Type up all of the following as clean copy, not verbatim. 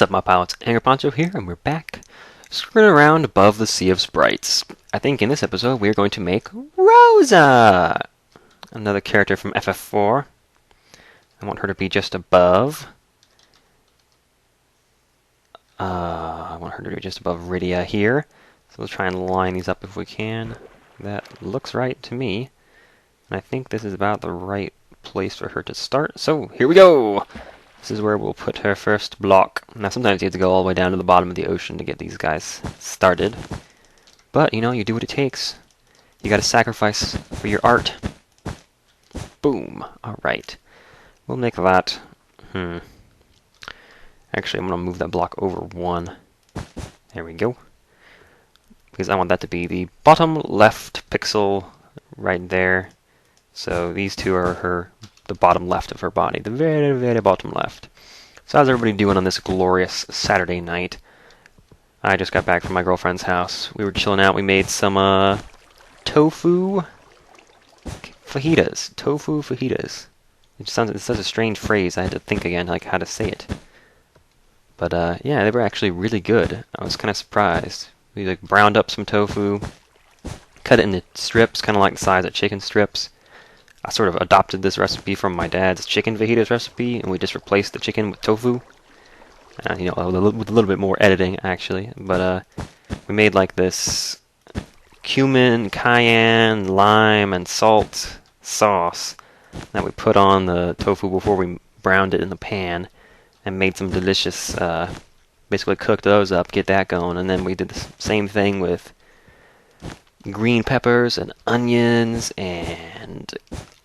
What's up, my pal? It's Angryponcho here, and we're back, screwing around above the sea of sprites. I think in this episode we're going to make Rosa! Another character from FF4. I want her to be just above. I want her to be just above Rydia here. So let's try and line these up if we can. That looks right to me. And I think this is about the right place for her to start. So, here we go! This is where we'll put her first block. Now, sometimes you have to go all the way down to the bottom of the ocean to get these guys started. But, you know, you do what it takes. You gotta sacrifice for your art. Boom. Alright. We'll make that... Actually, I'm gonna move that block over one. There we go. Because I want that to be the bottom left pixel right there. So these two are the bottom left of her body, the very, very bottom left. So how's everybody doing on this glorious Saturday night? I just got back from my girlfriend's house. We were chilling out. We made some tofu fajitas. Tofu fajitas. It's such a strange phrase. I had to think again, like how to say it. But yeah, they were actually really good. I was kind of surprised. We like browned up some tofu, cut it into strips, kind of like the size of chicken strips. I sort of adopted this recipe from my dad's chicken fajitas recipe, and we just replaced the chicken with tofu. You know, with a little bit more editing, actually. But we made like this cumin, cayenne, lime, and salt sauce that we put on the tofu before we browned it in the pan, and made some delicious, basically cooked those up, get that going, and then we did the same thing with green peppers and onions and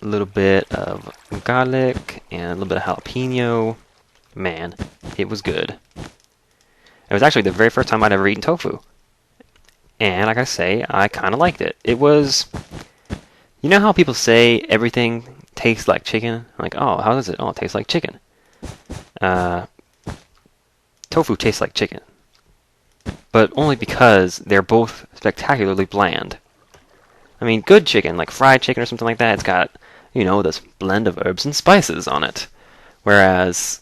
a little bit of garlic and a little bit of jalapeno. Man, it was good. It was actually the very first time I'd ever eaten tofu. And like I say, I kind of liked it. It was... You know how people say everything tastes like chicken? Like, oh, how does it? Oh, it tastes like chicken. Tofu tastes like chicken. But only because they're both spectacularly bland. I mean, good chicken, like fried chicken or something like that, it's got, you know, this blend of herbs and spices on it. Whereas,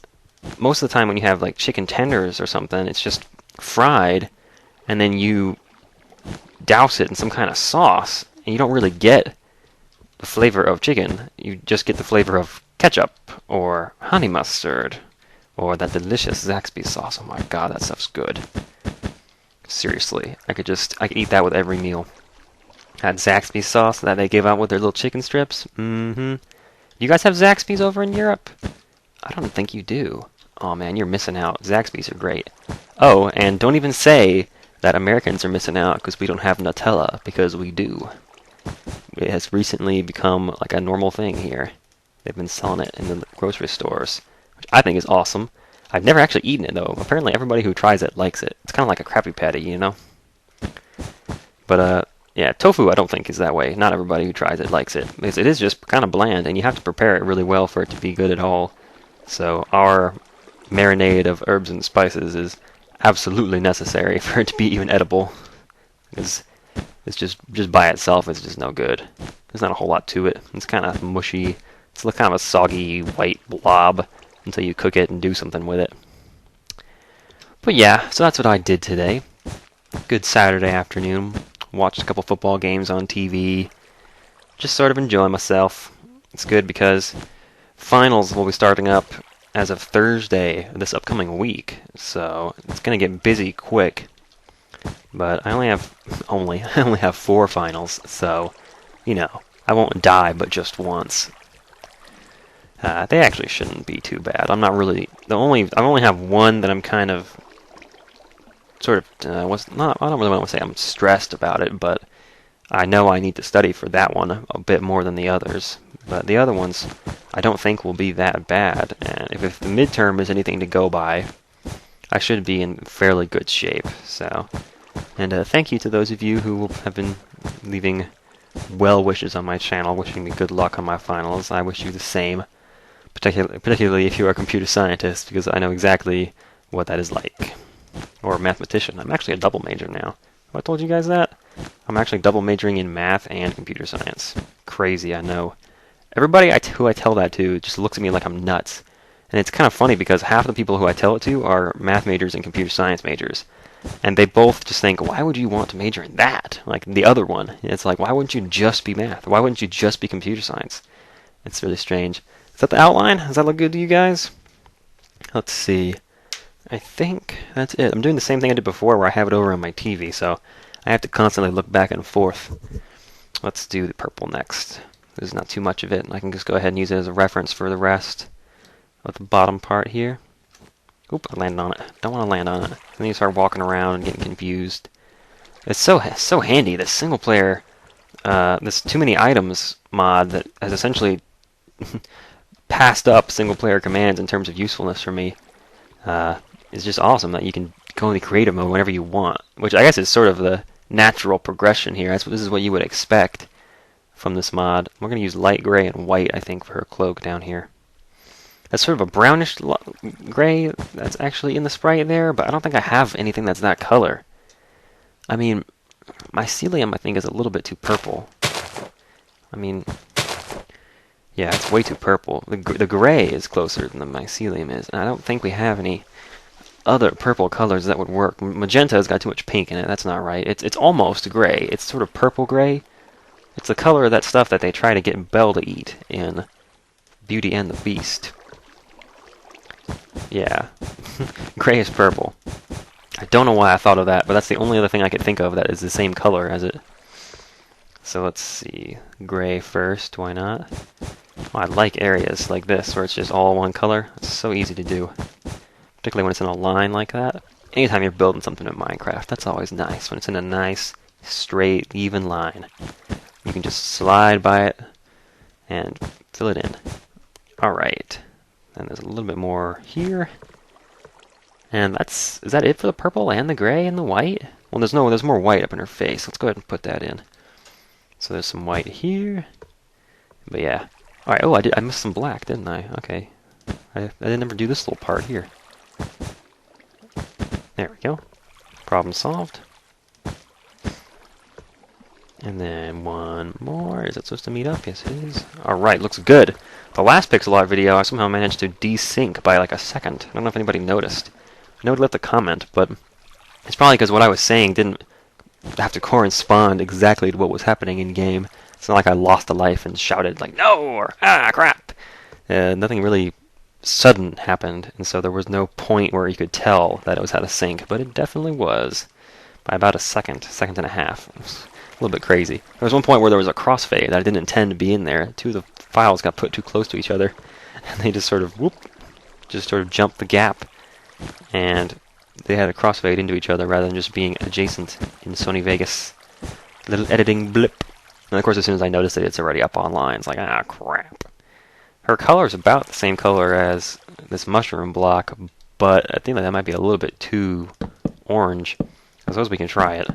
most of the time when you have, like, chicken tenders or something, it's just fried, and then you douse it in some kind of sauce, and you don't really get the flavor of chicken. You just get the flavor of ketchup, or honey mustard, or that delicious Zaxby's sauce. Oh my god, that stuff's good. Seriously, I could eat that with every meal. That Zaxby's sauce that they give out with their little chicken strips. You guys have Zaxby's over in Europe? I don't think you do. Oh man, you're missing out. Zaxby's are great. Oh, and don't even say that Americans are missing out because we don't have Nutella, because we do. It has recently become like a normal thing here. They've been selling it in the grocery stores, which I think is awesome. I've never actually eaten it, though. Apparently everybody who tries it likes it. It's kind of like a Krabby Patty, you know? But, yeah, tofu I don't think is that way. Not everybody who tries it likes it, because it is just kind of bland, and you have to prepare it really well for it to be good at all. So our marinade of herbs and spices is absolutely necessary for it to be even edible. Because it's just by itself, it's just no good. There's not a whole lot to it. It's kind of mushy. It's like kind of a soggy white blob until you cook it and do something with it. But yeah, so that's what I did today. Good Saturday afternoon. Watched a couple football games on TV. Just sort of enjoying myself. It's good because finals will be starting up as of Thursday this upcoming week. So it's going to get busy quick. But I only have 4 finals, so, you know, I won't die but just once. They actually shouldn't be too bad. I'm not really... I only have one that I'm kind of... Sort of... I don't really want to say I'm stressed about it, but I know I need to study for that one a bit more than the others. But the other ones, I don't think will be that bad. And if the midterm is anything to go by, I should be in fairly good shape. So, and thank you to those of you who have been leaving well wishes on my channel, wishing me good luck on my finals. I wish you the same. Particularly if you are a computer scientist, because I know exactly what that is like. Or a mathematician. I'm actually a double major now. Have I told you guys that? I'm actually double majoring in math and computer science. Crazy, I know. Everybody who I tell that to just looks at me like I'm nuts. And it's kind of funny because half the people who I tell it to are math majors and computer science majors. And they both just think, why would you want to major in that? Like the other one. It's like, why wouldn't you just be math? Why wouldn't you just be computer science? It's really strange. Is that the outline? Does that look good to you guys? Let's see. I think that's it. I'm doing the same thing I did before where I have it over on my TV, so I have to constantly look back and forth. Let's do the purple next. There's not too much of it. I can just go ahead and use it as a reference for the rest of the bottom part here. Oop, I landed on it. Don't want to land on it. And then you start walking around and getting confused. It's so handy, this single player, this too many items mod that has essentially passed up single player commands in terms of usefulness for me. It's just awesome that you can go into creative mode whenever you want, which I guess is sort of the natural progression here. This is what you would expect from this mod. We're going to use light gray and white, I think, for her cloak down here. That's sort of a brownish gray that's actually in the sprite there, but I don't think I have anything that's that color. I mean, mycelium, I think, is a little bit too purple. I mean, yeah, it's way too purple. The gray is closer than the mycelium is, and I don't think we have any other purple colors that would work. Magenta has got too much pink in it. That's not right. It's almost gray. It's sort of purple gray. It's the color of that stuff that they try to get Belle to eat in Beauty and the Beast. Yeah, gray is purple. I don't know why I thought of that, but that's the only other thing I could think of that is the same color as it. So let's see, gray first, why not? Oh, I like areas like this where it's just all one color. It's so easy to do, particularly when it's in a line like that. Anytime you're building something in Minecraft, that's always nice, when it's in a nice, straight, even line. You can just slide by it and fill it in. Alright. And there's a little bit more here. And is that it for the purple and the gray and the white? Well, there's more white up in her face. Let's go ahead and put that in. So there's some white here. But yeah. Alright, oh, I missed some black, didn't I? Okay. I didn't ever do this little part here. There we go. Problem solved. And then one more. Is it supposed to meet up? Yes, it is. Alright, looks good. The last pixel art video, I somehow managed to desync by like a second. I don't know if anybody noticed. Nobody left a comment, but it's probably because what I was saying didn't have to correspond exactly to what was happening in game. It's not like I lost a life and shouted like, no, or ah, crap. Nothing really sudden happened, and so there was no point where you could tell that it was out of sync, but it definitely was. By about a second and a half. It was a little bit crazy. There was one point where there was a crossfade that I didn't intend to be in there. Two of the files got put too close to each other, and they just sort of, jumped the gap, and they had a crossfade into each other rather than just being adjacent in Sony Vegas. Little editing blip. And of course, as soon as I noticed it, it's already up online. It's like, ah, crap. Her color is about the same color as this mushroom block, but I think that might be a little bit too orange. I suppose we can try it.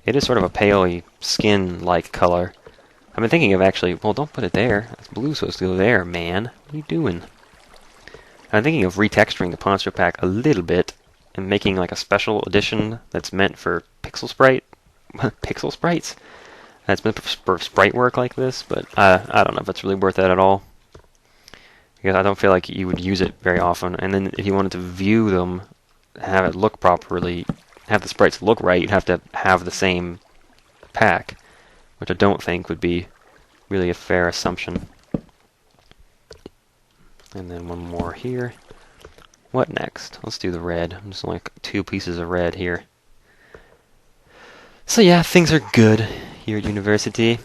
It is sort of a paley skin-like color. I've been thinking of actually, well, don't put it there. Blue's supposed to go there, man. What are you doing? I'm thinking of retexturing the Poncho pack a little bit and making like a special edition that's meant for pixel sprites. That's meant for sprite work like this, but I don't know if it's really worth it at all. Because I don't feel like you would use it very often. And then if you wanted to view them, have it look properly, have the sprites look right, you'd have to have the same pack, which I don't think would be really a fair assumption. And then one more here. What next? Let's do the red. I'm just like 2 pieces of red here. So yeah, things are good here at university.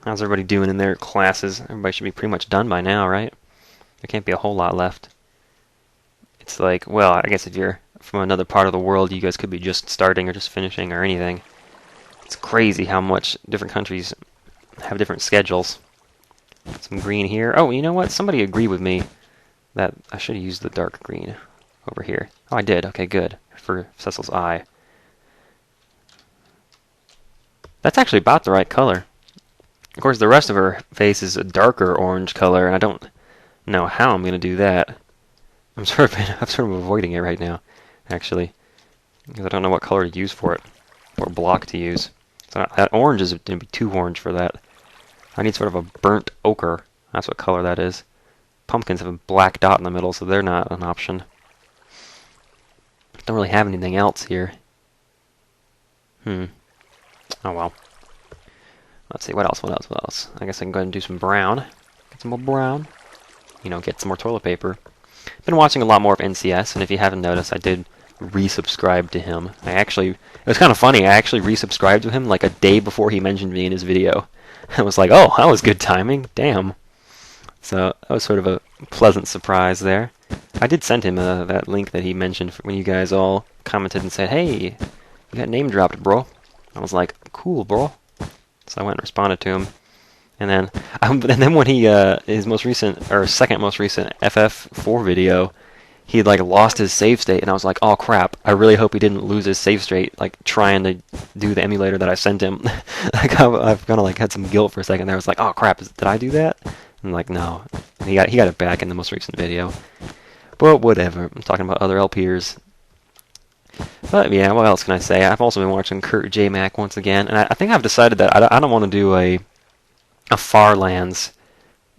How's everybody doing in their classes? Everybody should be pretty much done by now, right? There can't be a whole lot left. It's like, well, I guess if you're from another part of the world, you guys could be just starting or just finishing or anything. It's crazy how much different countries have different schedules. Some green here. Oh, you know what? Somebody agreed with me that I should have used the dark green over here. Oh, I did. Okay, good. For Cecil's eye. That's actually about the right color. Of course, the rest of her face is a darker orange color, and I don't know how I'm going to do that. I'm sort of avoiding it right now, actually, because I don't know what color to use for it, what block to use. So that orange is going to be too orange for that. I need sort of a burnt ochre. That's what color that is. pumpkins have a black dot in the middle, so they're not an option. Don't really have anything else here. Oh well. Let's see, what else? I guess I can go ahead and do some brown. Get some more brown. You know, get some more toilet paper. Been watching a lot more of NCS, and if you haven't noticed, I did resubscribe to him. It was kind of funny, I actually resubscribed to him like a day before he mentioned me in his video. I was like, oh, that was good timing, damn. So that was sort of a pleasant surprise there. I did send him that link that he mentioned when you guys all commented and said, hey, you got name dropped, bro. I was like, cool, bro. So I went and responded to him. And then when he, his most recent, or second most recent FF4 video, he like lost his save state, and I was like, oh crap, I really hope he didn't lose his save state, like trying to do the emulator that I sent him. Like I've kind of like had some guilt for a second there. I was like, oh crap, did I do that? And like, no, he got it back in the most recent video. But whatever, I'm talking about other LPers. But yeah, what else can I say? I've also been watching Kurt J. Mac once again, and I think I've decided that I don't want to do a Farlands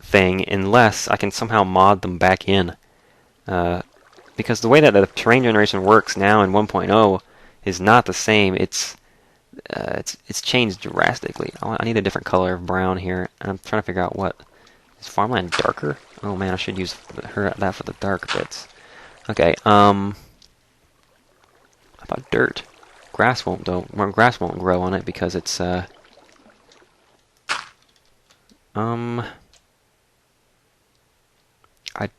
thing unless I can somehow mod them back in. Because the way that the terrain generation works now in 1.0 is not the same. It's changed drastically. I need a different color of brown here. I'm trying to figure out what is farmland darker. Oh man, I should use that for the dark bits. Okay. How about dirt? Grass won't grow on it because it's I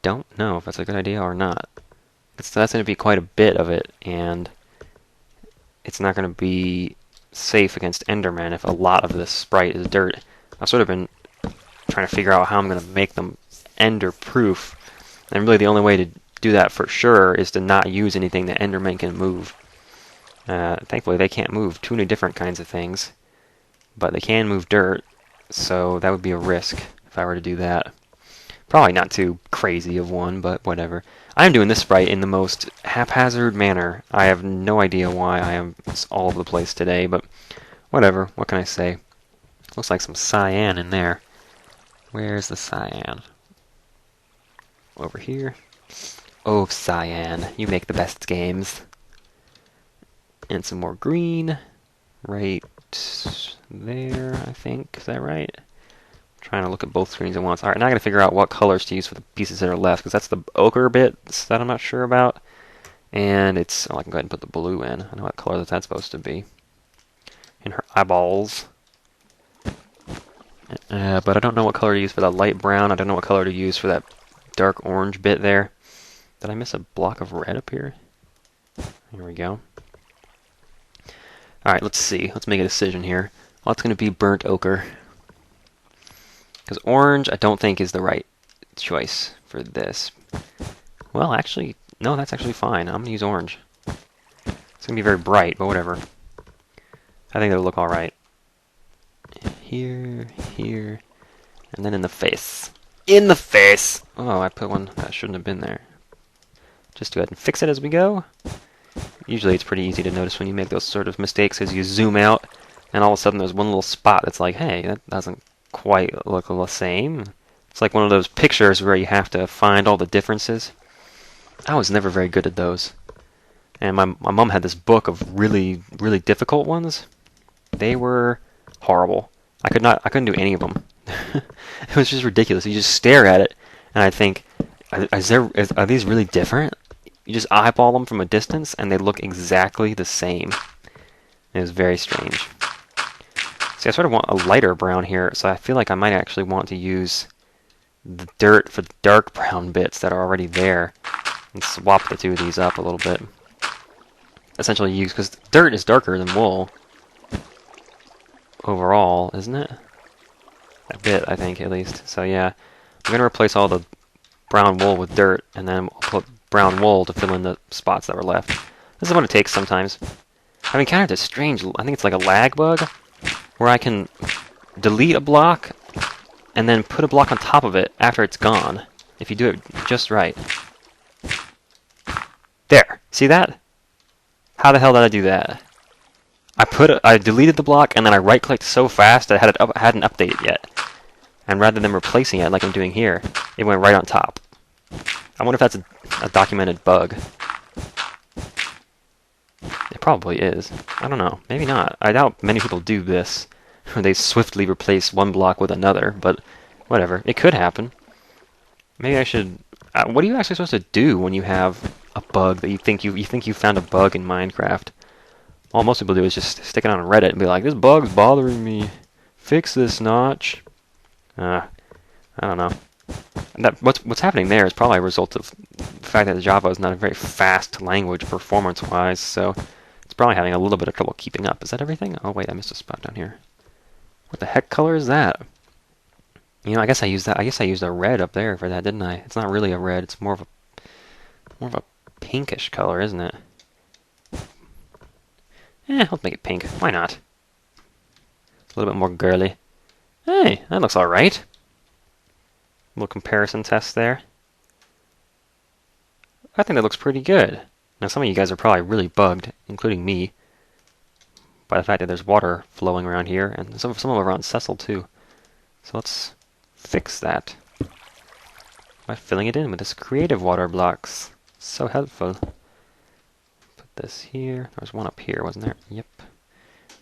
don't know if that's a good idea or not. That's going to be quite a bit of it, and it's not going to be safe against Enderman if a lot of this sprite is dirt. I've sort of been trying to figure out how I'm going to make them Ender-proof, and really the only way to do that for sure is to not use anything that Enderman can move. Thankfully, they can't move too many different kinds of things, but they can move dirt, so that would be a risk if I were to do that. Probably not too crazy of one, but whatever. I'm doing this sprite in the most haphazard manner. I have no idea why I am all over the place today, but whatever. What can I say? Looks like some cyan in there. Where's the cyan? Over here. Oh, cyan. You make the best games. And some more green. Right there, I think. Is that right? Trying to look at both screens at once. Alright, now I gotta figure out what colors to use for the pieces that are left, because that's the ochre bits that I'm not sure about. And it's... oh, I can go ahead and put the blue in. I know what color that's supposed to be. In her eyeballs. But I don't know what color to use for that light brown. I don't know what color to use for that dark orange bit there. Did I miss a block of red up here? Here we go. Alright, let's see. Let's make a decision here. Well, it's going to be burnt ochre. Because orange, I don't think is the right choice for this. Well, actually, no, that's actually fine. I'm going to use orange. It's going to be very bright, but whatever. I think it'll look alright. Here, here, and then in the face. In the face! Oh, I put one that shouldn't have been there. Just go ahead and fix it as we go. Usually it's pretty easy to notice when you make those sort of mistakes as you zoom out, and all of a sudden there's one little spot that's like, hey, that doesn't quite look the same. It's like one of those pictures where you have to find all the differences. I was never very good at those. And my mom had this book of really, really difficult ones. They were horrible. I couldn't do any of them. It was just ridiculous. You just stare at it, and I think, are these really different? You just eyeball them from a distance, and they look exactly the same. It was very strange. See, I sort of want a lighter brown here, so I feel like I might actually want to use the dirt for the dark brown bits that are already there, and swap the two of these up a little bit. Essentially use, because dirt is darker than wool. Overall, isn't it? A bit, I think, at least. So yeah, I'm going to replace all the brown wool with dirt, and then I'll put brown wool to fill in the spots that were left. This is what it takes sometimes. I've encountered this strange, I think it's like a lag bug, where I can delete a block, and then put a block on top of it after it's gone, if you do it just right. There! See that? How the hell did I do that? I deleted the block, and then I right-clicked so fast that I hadn't updated yet. And rather than replacing it like I'm doing here, it went right on top. I wonder if that's a documented bug. It probably is. I don't know. Maybe not. I doubt many people do this. They swiftly replace one block with another, but whatever. It could happen. Maybe I should... what are you actually supposed to do when you have a bug that you think you found a bug in Minecraft? All most people do is just stick it on Reddit and be like, this bug's bothering me. Fix this, Notch. I don't know. What's happening there is probably a result of the fact that Java is not a very fast language performance-wise, so it's probably having a little bit of trouble keeping up. Is that everything? Oh wait, I missed a spot down here. What the heck color is that? You know, I guess I used a red up there for that, didn't I? It's not really a red. It's more of a pinkish color, isn't it? Let's make it pink. Why not? It's a little bit more girly. Hey, that looks all right. Little comparison test there. I think that looks pretty good. Now, some of you guys are probably really bugged, including me, by the fact that there's water flowing around here, and some of them around Cecil too. So let's fix that by filling it in with this creative water blocks. So helpful. Put this here. There was one up here, wasn't there? Yep.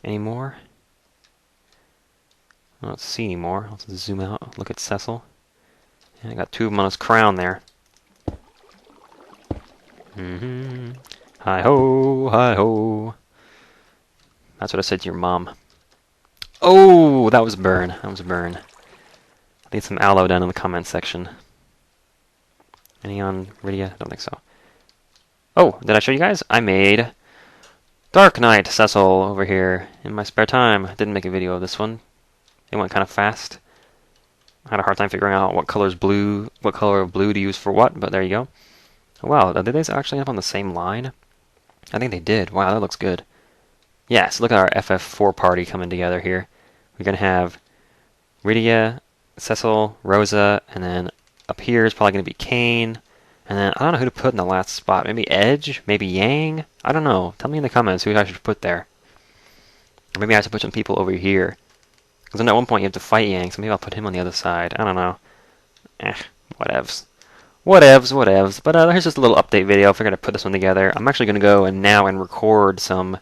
Any more? I don't see any more. Let's zoom out. Look at Cecil. And I got two of them on his crown there. Hi ho, hi ho. That's what I said to your mom. Oh, that was a burn. That was a burn. I need some aloe down in the comments section. Any on Rydia? I don't think so. Oh, did I show you guys? I made Dark Knight Cecil over here in my spare time. Didn't make a video of this one. It went kind of fast. I had a hard time figuring out what color of blue to use for what, but there you go. Wow, did they actually end up on the same line? I think they did. Wow, that looks good. Yes, look at our FF4 party coming together here. We're going to have Rydia, Cecil, Rosa, and then up here is probably going to be Kane. And then I don't know who to put in the last spot. Maybe Edge? Maybe Yang? I don't know. Tell me in the comments who I should put there. Or maybe I have to put some people over here. Because then at one point you have to fight Yang, so maybe I'll put him on the other side. I don't know. Whatevs. Whatevs. But here's just a little update video if we're going to put this one together. I'm actually going to go and record some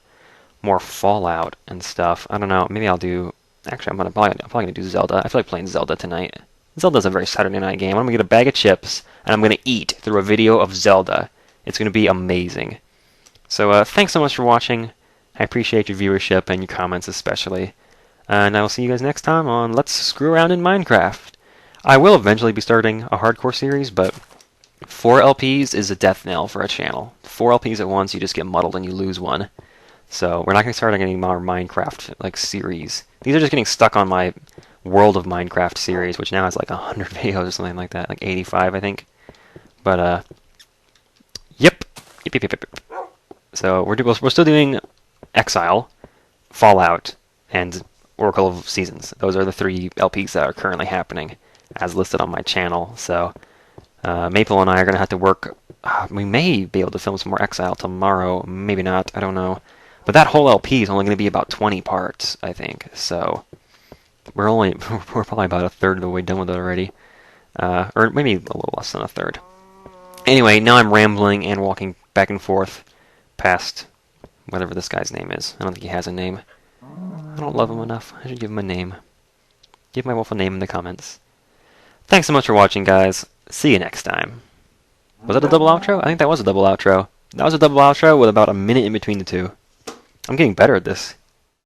more Fallout and stuff. I don't know. Maybe I'll do... Actually, I'm probably going to do Zelda. I feel like playing Zelda tonight. Zelda's a very Saturday night game. I'm going to get a bag of chips, and I'm going to eat through a video of Zelda. It's going to be amazing. So thanks so much for watching. I appreciate your viewership and your comments especially. And I will see you guys next time on Let's Screw Around in Minecraft. I will eventually be starting a hardcore series, but 4 LPs is a death knell for a channel. 4 LPs at once, you just get muddled and you lose one. So we're not going to start any more Minecraft series. These are just getting stuck on my World of Minecraft series, which now has like 100 videos or something like that, like 85 I think. But yep. So we're still doing Exile, Fallout, and Oracle of Seasons. Those are the 3 LPs that are currently happening, as listed on my channel. So Maple and I are going to have to work. We may be able to film some more Exile tomorrow. Maybe not. I don't know. But that whole LP is only going to be about 20 parts, I think. So we're probably about a third of the way done with it already, or maybe a little less than a third. Anyway, now I'm rambling and walking back and forth past whatever this guy's name is. I don't think he has a name. I don't love him enough. I should give him a name. Give my wolf a name in the comments. Thanks so much for watching, guys. See you next time. Was that a double outro? I think that was a double outro. That was a double outro with about a minute in between the two. I'm getting better at this.